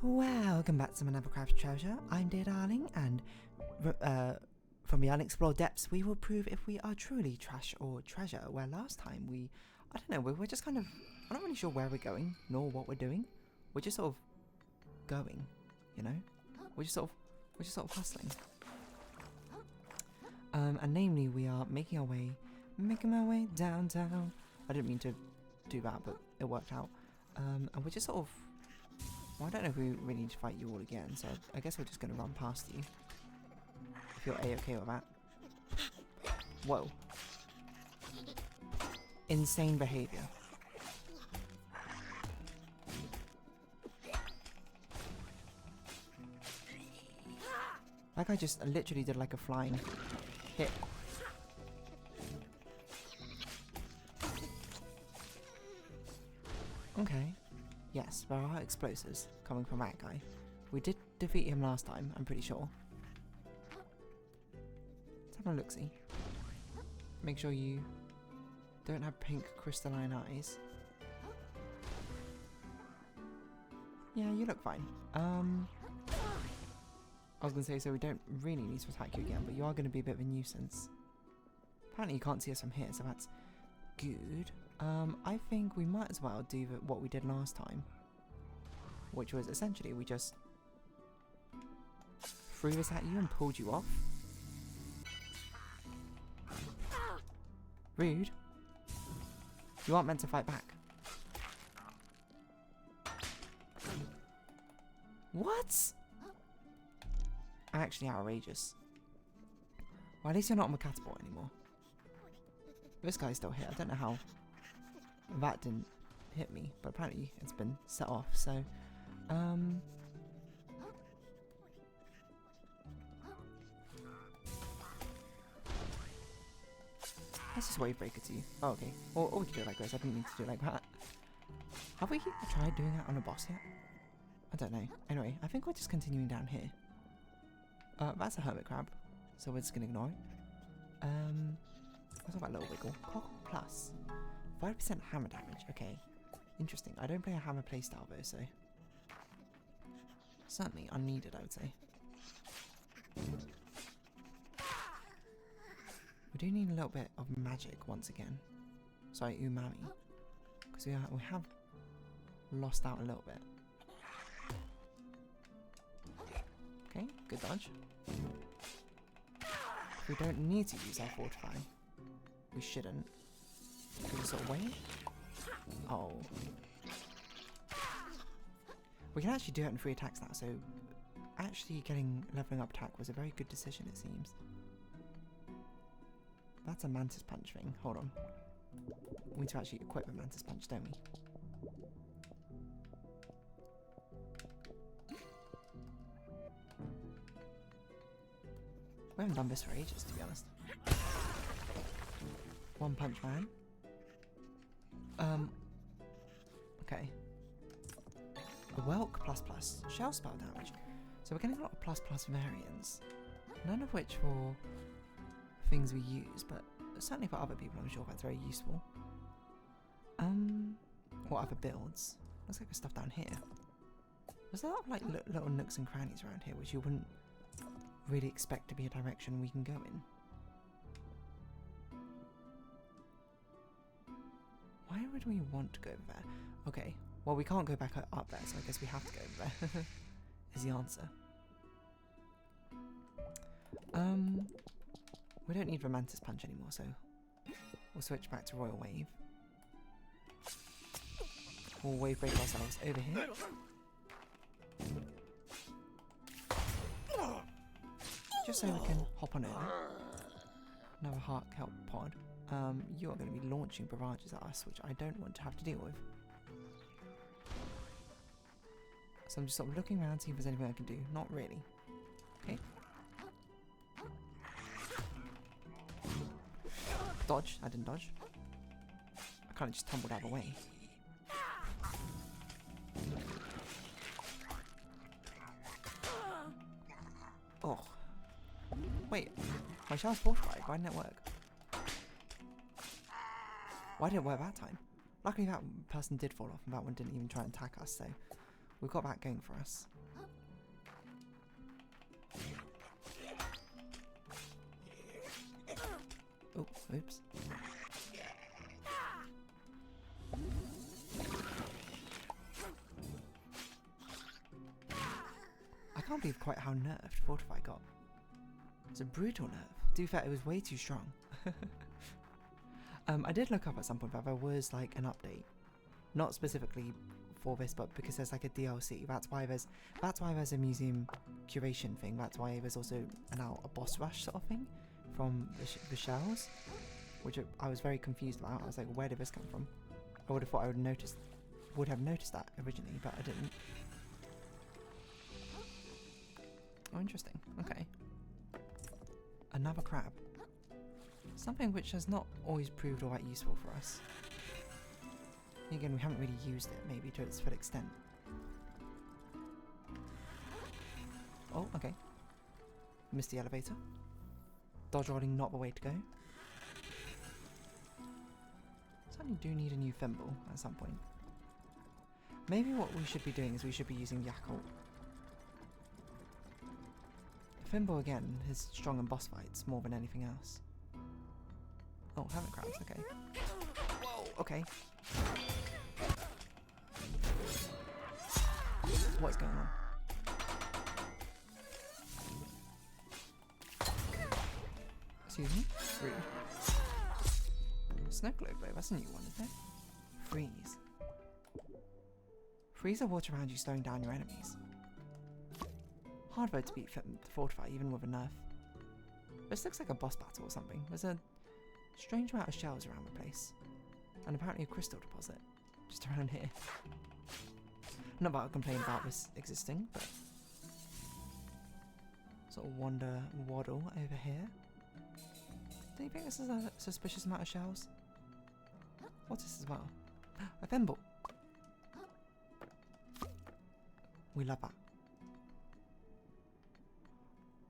Welcome back to some another Craft Treasure. I'm dear darling, and from the unexplored depths, we will prove if we are truly trash or treasure. Where last time I don't know, we're just kind of, I'm not really sure where we're going, nor what we're doing. We're just sort of going, you know? We're just sort of hustling. And namely, we are making our way downtown. I didn't mean to do that, but it worked out. And we're just sort of, well, I don't know if we really need to fight you all again, so I guess we're just going to run past you. If you're A-okay with that. Whoa. Insane behaviour. That guy just literally did like a flying hit. Okay. Yes, there are explosives coming from that guy. We did defeat him last time, I'm pretty sure. Let's have a look-see. Make sure you don't have pink crystalline eyes. Yeah, you look fine. I was going to say, so we don't really need to attack you again, but you are going to be a bit of a nuisance. Apparently you can't see us from here, so that's good. I think we might as well do what we did last time, which was essentially we just threw this at you and pulled you off. Rude. You aren't meant to fight back. What? Actually outrageous. Well, at least you're not on the catapult anymore. This guy's still here. I don't know how that didn't hit me, but apparently it's been set off, so let's just wave breaker to you. Oh, okay. Or we could do it like this. I didn't need to do it like that. Have we tried doing that on a boss yet? I don't know. Anyway, I think we're just continuing down here. That's a hermit crab, so we're just gonna ignore it. What's that little wiggle? Cockle plus 5% hammer damage. Okay, interesting. I don't play a hammer playstyle though, so certainly unneeded, I would say. We do need a little bit of magic once again. Sorry, umami, because we have lost out a little bit. Okay, good dodge. We don't need to use our fortify. We shouldn't. Can we sort of wait? Oh. We can actually do it in 3 attacks now, so actually leveling up attack was a very good decision, it seems. That's a mantis punch thing. Hold on. We need to actually equip a mantis punch, don't we? We haven't done this for ages, to be honest. One punch man. Okay. A Welk ++ shell spell damage. So we're getting a lot of ++ variants. None of which for things we use, but certainly for other people I'm sure that's very useful. What other builds? Looks like there's stuff down here. There's a lot of like little nooks and crannies around here which you wouldn't really expect to be a direction we can go in. Why would we want to go over there? Okay, well we can't go back up there, so I guess we have to go over there. Is the answer. We don't need the mantis punch anymore, so we'll switch back to Royal Wave. We'll wave break ourselves over here. Just so we can hop on over. Another heart kelp pod. You are going to be launching barrages at us, which I don't want to have to deal with. So I'm just sort of looking around, see if there's anything I can do. Not really. Okay. Dodge. I didn't dodge. I kind of just tumbled out of the way. Oh. Wait. My shell's fortified. Why didn't it work? Why didn't it work that time? Luckily that person did fall off and that one didn't even try and attack us, so we've got that going for us. Oh, oops. I can't believe quite how nerfed Fortify got. It's a brutal nerf. To be fair, it was way too strong. I did look up at some point if there was like an update, not specifically for this, but because there's like a DLC. That's why there's a museum curation thing. That's why there's also now a boss rush sort of thing from the shells, which I was very confused about. I was like, where did this come from? I would have thought I would have noticed that originally, but I didn't. Oh, interesting. Okay. Another crab. Something which has not always proved all that useful for us. Again, we haven't really used it, maybe to its full extent. Oh, okay. Missed the elevator. Dodge rolling not the way to go. Certainly do need a new thimble at some point. Maybe what we should be doing is we should be using Yakult. Thimble again is strong in boss fights more than anything else. Oh, hermit crabs, okay. Whoa, okay. What's going on? Excuse me? Rude. Snow globe though, that's a new one, isn't it? Freeze. Freeze the water around you, slowing down your enemies. Hard though to beat to Fortify, even with a nerf. This looks like a boss battle or something. There's a strange amount of shells around the place. And apparently a crystal deposit. Just around here. Not that I'll complain about this existing, but... Sort of waddle over here. Do you think this is a suspicious amount of shells? What's this as well? A thimble! We love that.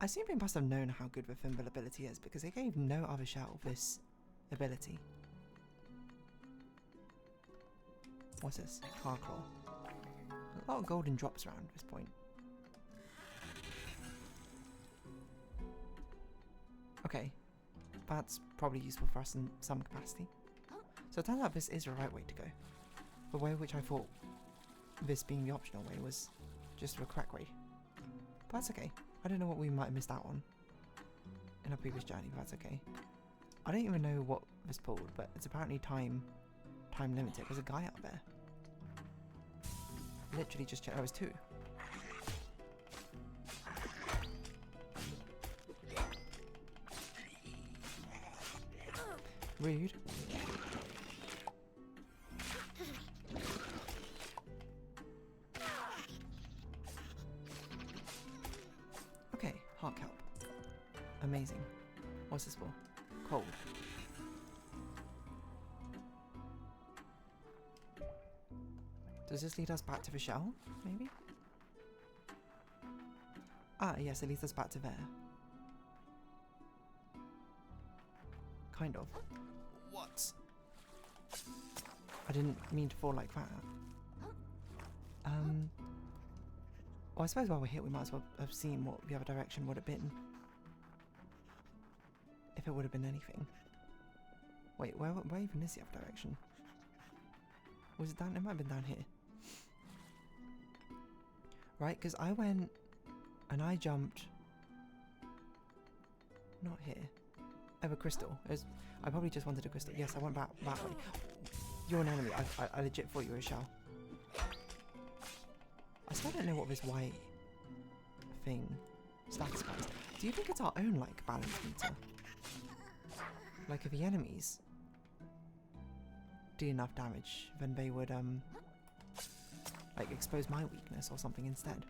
I assume they must have known how good the thimble ability is because they gave no other shell this ability. What's this? Car claw. A lot of golden drops around at this point. Okay, that's probably useful for us in some capacity. So it turns out this is the right way to go. The way which I thought this being the optional way was just the correct way. But that's okay. I don't know what we might have missed out on in our previous journey, but that's okay. I don't even know what this pulled, but it's apparently time limited. There's a guy out there. Literally just checked. Oh, it's two. Rude. Okay, heart kelp. Amazing. What's this for? Cold. Does this lead us back to the shell, maybe? Ah, yes, it leads us back to there. Kind of. What? I didn't mean to fall like that. Well, I suppose while we're here, we might as well have seen what the other direction would have been. If it would have been anything. Wait, where even is the other direction? Was it down? It might have been down here. Right, because I went and I jumped. Not here. Oh, a crystal. I probably just wanted a crystal. Yes, I went back that way. You're an enemy. I legit thought you were a shell. I still don't know what this white thing satisfies. Do you think it's our own, like, balance meter? Like, if the enemies do enough damage, then they would, like, expose my weakness or something instead.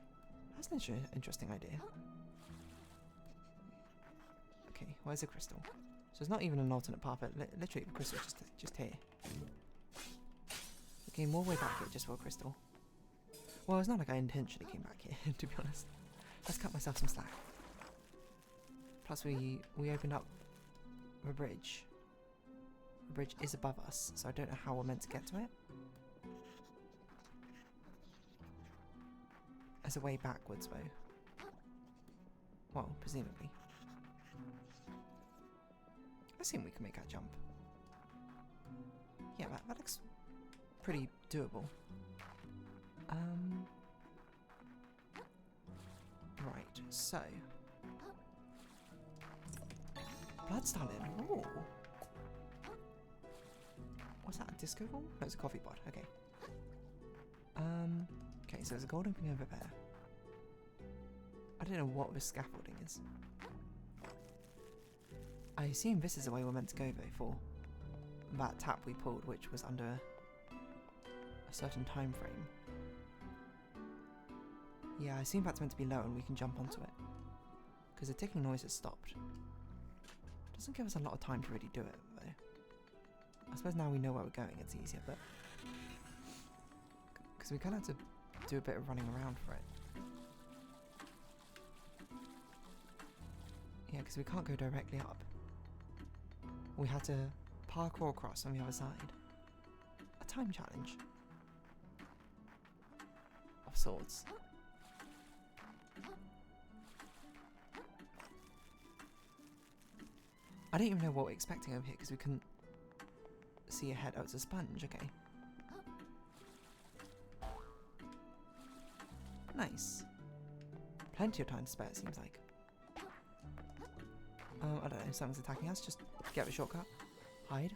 That's an interesting idea. Okay, where's the crystal? So it's not even an alternate path, but literally the crystal's just here. Okay, more way back here just for a crystal. Well, it's not like I intentionally came back here, to be honest. Let's cut myself some slack. Plus we opened up the bridge. The bridge is above us, so I don't know how we're meant to get to it. There's a way backwards, though. Well, presumably. I assume we can make that jump. Yeah, that looks pretty doable. Right, so. Blood stallion. Ooh. What's that, a disco ball? No, it's a coffee pot, okay. Okay, so there's a golden thing over there. I don't know what this scaffolding is. I assume this is the way we're meant to go though for that tap we pulled, which was under a certain time frame. Yeah, I assume that's meant to be low and we can jump onto it. Because the ticking noise has stopped. Doesn't give us a lot of time to really do it though. I suppose now we know where we're going, it's easier, but... Because we kind of have to do a bit of running around for it. Yeah, because we can't go directly up. We had to parkour across on the other side. A time challenge. Of sorts. I don't even know what we're expecting over here because we couldn't see ahead. Oh, it's a sponge, okay. Nice. Plenty of time to spare, it seems like. I don't know, someone's attacking us, just get the shortcut. Hide.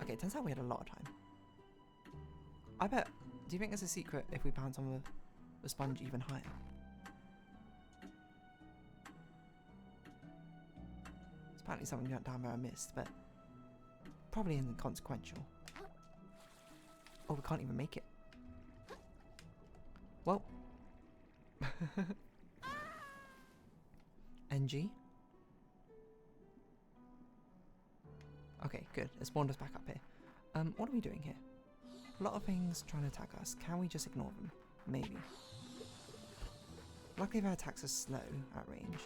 Okay, turns out we had a lot of time. I bet, do you think there's a secret if we bounce on the sponge even higher? It's apparently something down there I missed, but probably inconsequential. Oh, we can't even make it. Well. NG. Okay, good. It spawned us back up here. What are we doing here? A lot of things trying to attack us. Can we just ignore them? Maybe. Luckily their attacks are slow at range.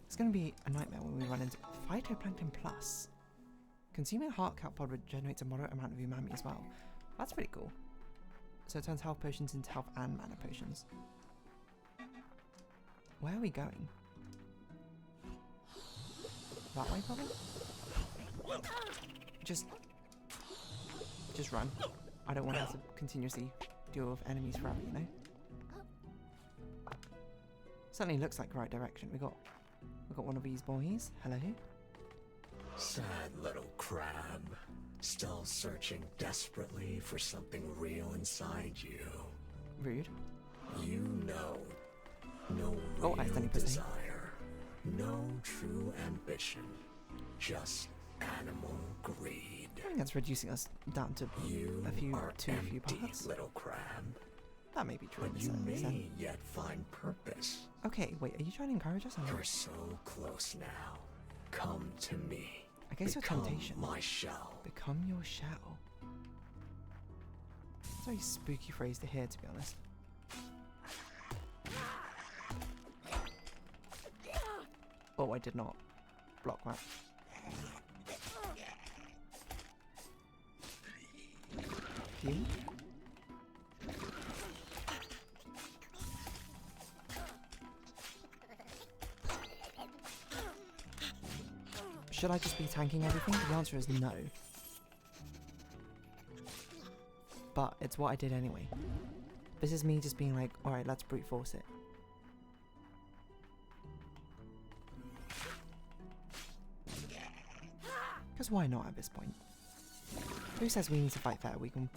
It's going to be a nightmare when we run into Phytoplankton Plus. Consuming a heart cap pod regenerates a moderate amount of umami as well. That's pretty cool. So it turns health potions into health and mana potions. Where are we going? That way, probably? Just run. I don't want to have to continuously deal with enemies forever, you know? Certainly looks like the right direction. We got one of these boys. Hello. Sad little crab. Still searching desperately for something real inside you. Rude. You know. No real desire, no true ambition, just animal greed. I think that's reducing us down to a few parts. Little crab. That may be true. But you may yet find purpose. Okay, wait, are you trying to encourage us? You're so close now. Come to me. I guess your temptation. My shell. Become your shell. It's a very spooky phrase to hear, to be honest. Oh, I did not block that. Phew. Should I just be tanking everything? The answer is no. But it's what I did anyway. This is me just being like, alright, let's brute force it. Because why not at this point? Who says we need to fight fair? We can...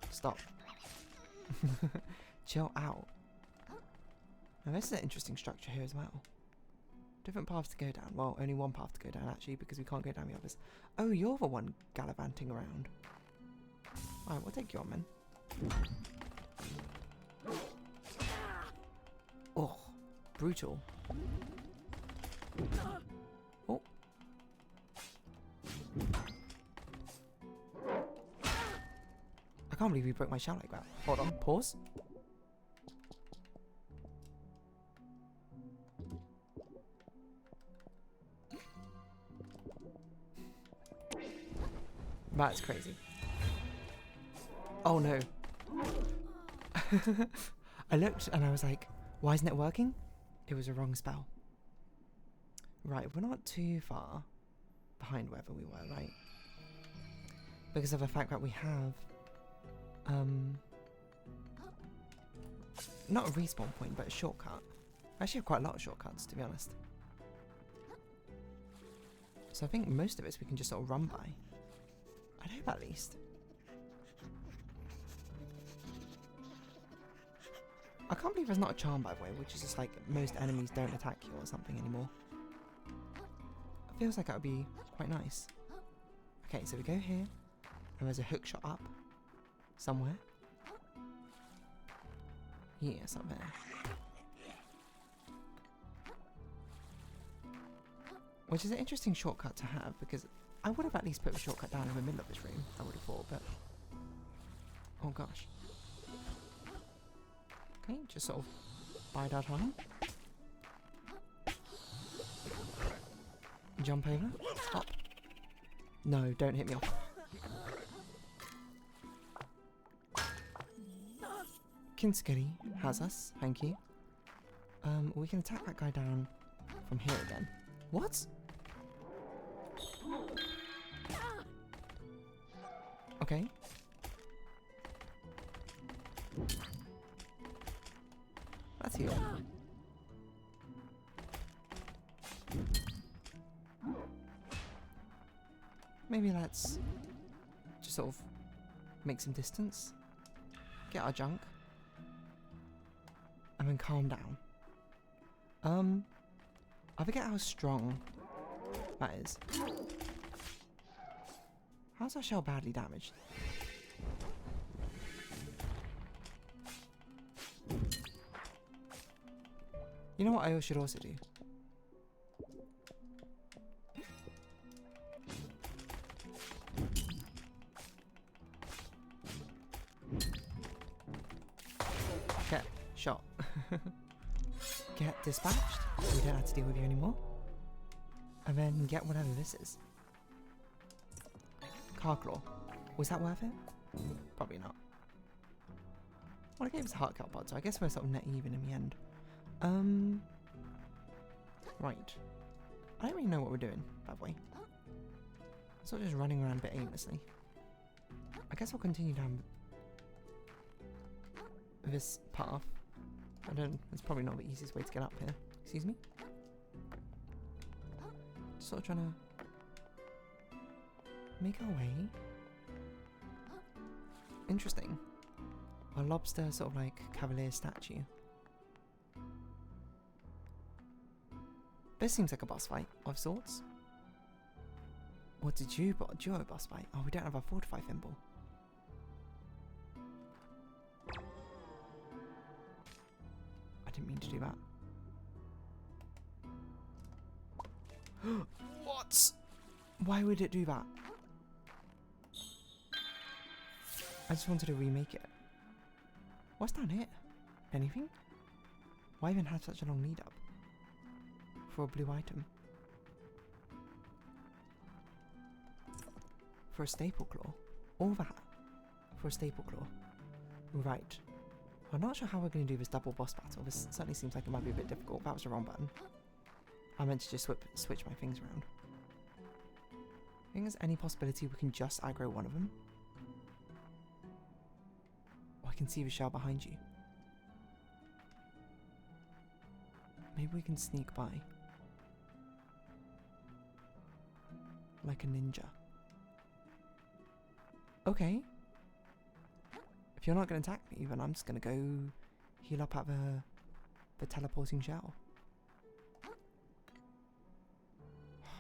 Stop. Chill out. Now this is an interesting structure here as well. Different paths to go down. Well, only one path to go down actually, because we can't go down the others. Oh, you're the one gallivanting around. Alright, we'll take you on, man. Oh. Brutal. Oh. I can't believe you broke my shell like that. Hold on, pause. That's crazy. Oh no. I looked and I was like, why isn't it working? It was a wrong spell. Right, we're not too far behind wherever we were, right? Because of the fact that we have not a respawn point, but a shortcut. I actually have quite a lot of shortcuts, to be honest. So I think most of it we can just sort of run by. I'd hope at least. I can't believe there's not a charm, by the way, which is just like most enemies don't attack you or something anymore. It feels like that would be quite nice. Okay, so we go here, and there's a hook shot up somewhere. Yes, up there. Which is an interesting shortcut to have, because I would have at least put the shortcut down in the middle of this room, I would have thought, but... Oh gosh. Okay, just sort of bide our time. Jump over. Hop. No, don't hit me off. Kinskeri has us, thank you. We can attack that guy down from here again. What? Okay. That's heal. Maybe let's just sort of make some distance, get our junk, and then calm down. I forget how strong that is. How's our shell badly damaged? You know what I should also do? Get shot. Get dispatched. We don't have to deal with you anymore. And then get whatever this is. Car claw. Was that worth it? Probably not. Well, I gave us a heart cut pod, so I guess we're sort of net even in the end. Right. I don't really know what we're doing, by the way. Sort of just running around a bit aimlessly. I guess I'll continue down this path. It's probably not the easiest way to get up here. Excuse me? Sort of trying to make our way. Interesting. A lobster sort of like cavalier statue. This seems like a boss fight of sorts. Or did you duo boss fight? Oh, we don't have a fortify thimble. I didn't mean to do that. What? Why would it do that? I just wanted to remake it. What's down here? Anything? Why even have such a long lead up? For a blue item. For a staple claw. All that. For a staple claw. Right. I'm not sure how we're going to do this double boss battle. This certainly seems like it might be a bit difficult. That was the wrong button. I meant to just switch my things around. I think there's any possibility we can just aggro one of them. Oh, I can see the shell behind you. Maybe we can sneak by. Like a ninja. Okay. If you're not going to attack me, then I'm just going to go heal up at the teleporting shell.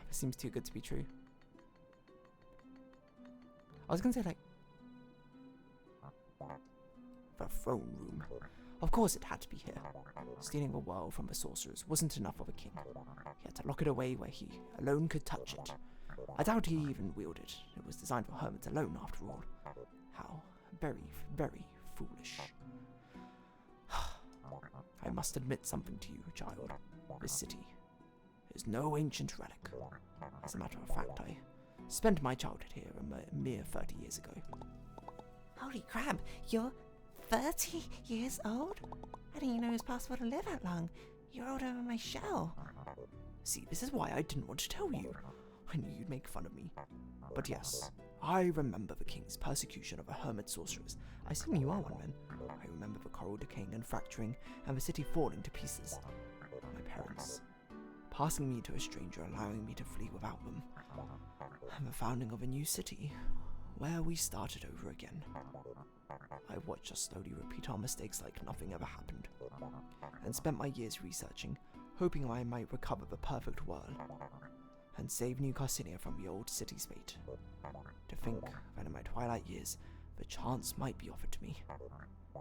This seems too good to be true. I was going to say, like, the throne room. Of course it had to be here. Stealing the world from the sorcerers wasn't enough of a king. He had to lock it away where he alone could touch it. I doubt he even wielded it. It was designed for hermits alone, after all. How very, very foolish. I must admit something to you, child. This city is no ancient relic. As a matter of fact, I Spent my childhood here a mere 30 years ago. Holy crap, you're 30 years old? I didn't even know it was possible to live that long. You're older than my shell. See, this is why I didn't want to tell you. I knew you'd make fun of me. But yes, I remember the king's persecution of a hermit sorceress. I assume you are one then. I remember the coral decaying and fracturing, and the city falling to pieces. My parents passing me to a stranger, allowing me to flee without them. And the founding of a new city, where we started over again. I watched us slowly repeat our mistakes like nothing ever happened, and spent my years researching, hoping I might recover the perfect world, and save New Carcinia from the old city's fate. To think that in my twilight years, the chance might be offered to me.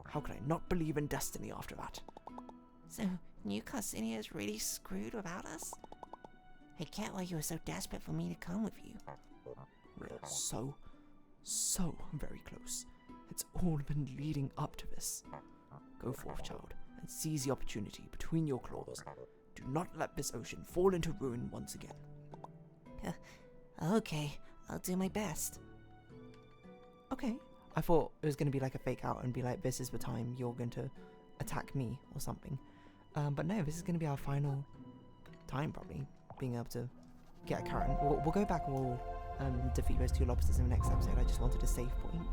How could I not believe in destiny after that? So, New Carcinia is really screwed without us? I get why you were so desperate for me to come with you. We're so very close. It's all been leading up to this. Go forth, child, and seize the opportunity between your claws. Do not let this ocean fall into ruin once again. Okay, I'll do my best. Okay. I thought it was going to be like a fake out and be like, this is the time you're going to attack me or something. But no, this is going to be our final time, probably, being able to get a Karen. We'll go back and we'll defeat those two lobsters in the next episode. I just wanted a save point.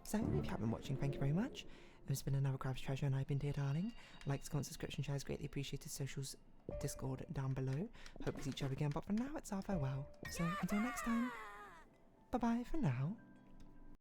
So, if you have been watching, thank you very much. It's been another Crab's Treasure, and I've been Dear Darling. Likes, comments, subscription, shares, greatly appreciated. Socials, Discord down below. Hope to see each other again, but for now, it's our farewell. So, until next time, bye-bye for now.